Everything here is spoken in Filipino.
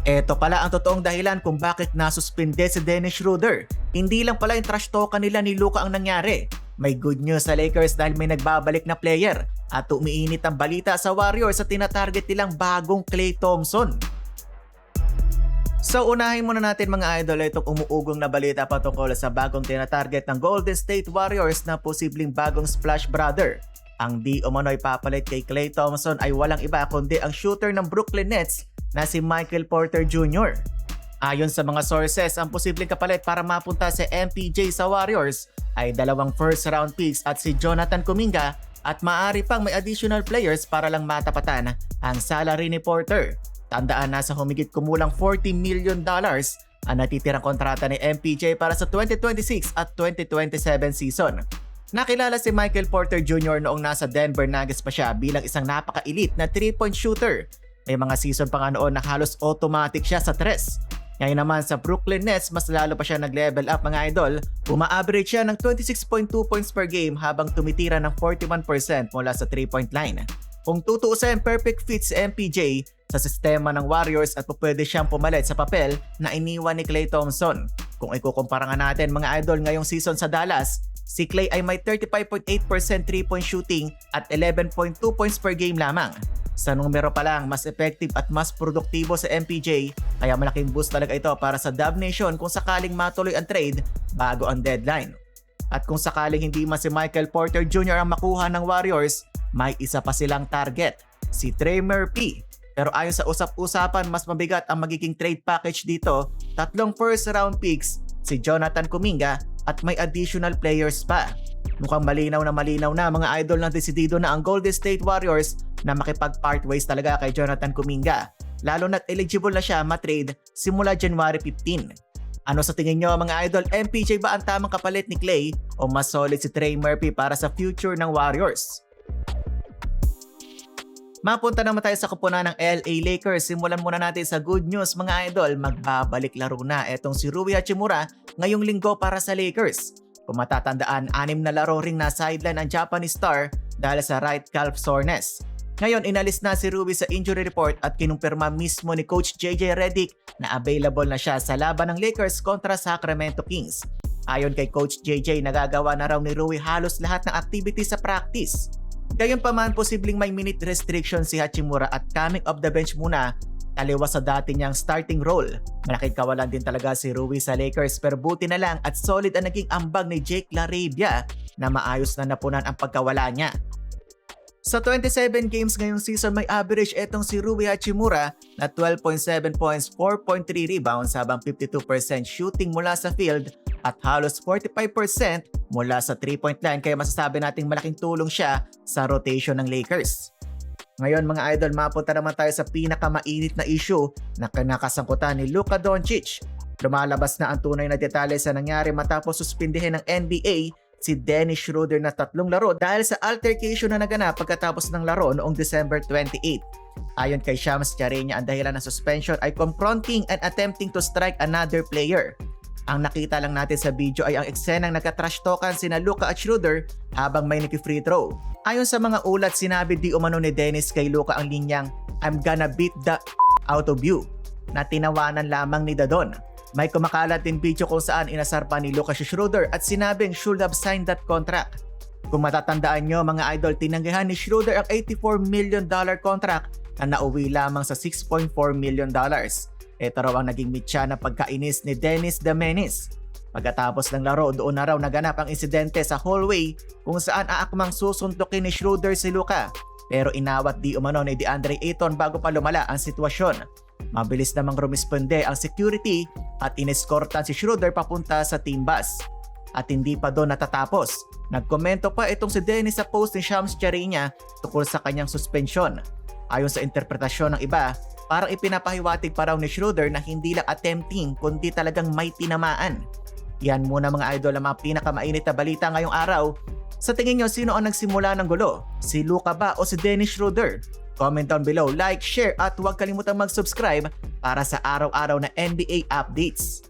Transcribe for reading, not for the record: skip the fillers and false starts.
Eto pala ang totoong dahilan kung bakit nasuspinde si Dennis Schroeder. Hindi lang pala yung trash talk nila ni Luka ang nangyari. May good news sa Lakers dahil may nagbabalik na player at umiinit ang balita sa Warriors sa tinatarget nilang bagong Klay Thompson. So unahin muna natin mga idol itong umuugong na balita patungkol sa bagong tinatarget ng Golden State Warriors na posibleng bagong Splash Brother. Ang di umano'y papalit kay Klay Thompson ay walang iba kundi ang shooter ng Brooklyn Nets na si Michael Porter Jr. Ayon sa mga sources, ang posibleng kapalit para mapunta si MPJ sa Warriors ay 2 first round picks at si Jonathan Kuminga at maaari pang may additional players para lang matapatan ang salary ni Porter. Tandaan na sa humigit kumulang $40 million ang natitirang kontrata ni MPJ para sa 2026 at 2027 season. Nakilala si Michael Porter Jr. noong nasa Denver Nuggets pa siya bilang isang napaka-elite na 3-point shooter. May mga season pa nga noon na halos automatic siya sa 3. Ngayon naman sa Brooklyn Nets, mas lalo pa siya nag-level up mga idol. Uma-average siya ng 26.2 points per game habang tumitira ng 41% mula sa 3-point line. Kung tutuusin, perfect fit si MPJ sa sistema ng Warriors at pwede siyang pumalit sa papel na iniwan ni Klay Thompson. Kung ikukumpara nga natin mga idol ngayong season sa Dallas, si Klay ay may 35.8% 3-point shooting at 11.2 points per game lamang. Sa numero pa lang, mas effective at mas produktibo sa MPJ, kaya malaking boost talaga ito para sa Dub Nation kung sakaling matuloy ang trade bago ang deadline. At kung sakaling hindi man si Michael Porter Jr. ang makuha ng Warriors, may isa pa silang target, si Trey Murphy. Pero ayon sa usap-usapan, mas mabigat ang magiging trade package dito, 3 first round picks, si Jonathan Kuminga at may additional players pa. Mukhang malinaw na mga idol na desidido na ang Golden State Warriors na makipag-part ways talaga kay Jonathan Kuminga. Lalo na't eligible na siya matrade simula January 15. Ano sa tingin nyo mga idol, MPJ ba ang tamang kapalit ni Klay o mas solid si Trey Murphy para sa future ng Warriors? Mapunta naman tayo sa kupunan ng LA Lakers. Simulan muna natin sa good news mga idol. Magbabalik laro na etong si Rui Hachimura ngayong linggo para sa Lakers. Kung matatandaan, 6 na laro ring na sideline ang Japanese star dahil sa right calf soreness. Ngayon, inalis na si Rui sa injury report at kinumpirma mismo ni Coach JJ Redick na available na siya sa laban ng Lakers kontra Sacramento Kings. Ayon kay Coach JJ, nagagawa na raw ni Rui halos lahat ng activities sa practice. Gayunpaman, posibleng may minute restriction si Hachimura at coming off the bench muna taliwas sa dati niyang starting role. Malaking kawalan din talaga si Rui sa Lakers pero buti na lang at solid ang naging ambag ni Jake LaRavia na maayos na napunan ang pagkawala niya. Sa 27 games ngayong season, may average etong si Rui Hachimura na 12.7 points, 4.3 rebounds habang 52% shooting mula sa field at halos 45% mula sa 3-point line, kaya masasabi nating malaking tulong siya sa rotation ng Lakers. Ngayon mga idol, mapunta naman tayo sa pinakamainit na issue na kinakasangkutan ni Luka Doncic. Lumalabas na ang tunay na detalye sa nangyari matapos suspindihin ng NBA si Dennis Schroeder na 3 laro dahil sa altercation na naganap pagkatapos ng laro noong December 28. Ayon kay Shams Charania, ang dahilan ng suspension ay confronting and attempting to strike another player. Ang nakita lang natin sa video ay ang eksenang nagka-trash talkan sina Luka at Schroeder habang may naki-free throw. Ayon sa mga ulat, sinabi di umano ni Dennis kay Luka ang linyang "I'm gonna beat the out of you" na tinawanan lamang ni Dadon. May kumakalat din video kung saan inasar pa ni Luka si Schroeder at sinabing should have signed that contract. Kung matatandaan nyo mga idol, tinanggihan ni Schroeder ang $84 million contract na nauwi lamang sa $6.4 million. Ito raw ang naging mitya na pagkainis ni Dennis the Menace. Pagkatapos ng laro, doon na raw naganap ang insidente sa hallway kung saan aakmang susuntukin ni Schroeder si Luka. Pero inawat di umano ni DeAndre Ayton bago pa lumala ang sitwasyon. Mabilis namang rumisponde ang security at ineskortan si Schroeder papunta sa team bus. At hindi pa doon natatapos. Nagkomento pa itong si Dennis sa post ni Shams Charania tungkol sa kanyang suspensyon. Ayon sa interpretasyon ng iba, parang ipinapahiwatig pa raw ni Schroeder na hindi lang attempting kundi talagang may tinamaan. Yan muna mga idol ang mga pinakamainit na balita ngayong araw. Sa tingin nyo, sino ang nagsimula ng gulo? Si Luka ba o si Dennis Schroeder? Comment down below, like, share at huwag kalimutang mag-subscribe para sa araw-araw na NBA updates.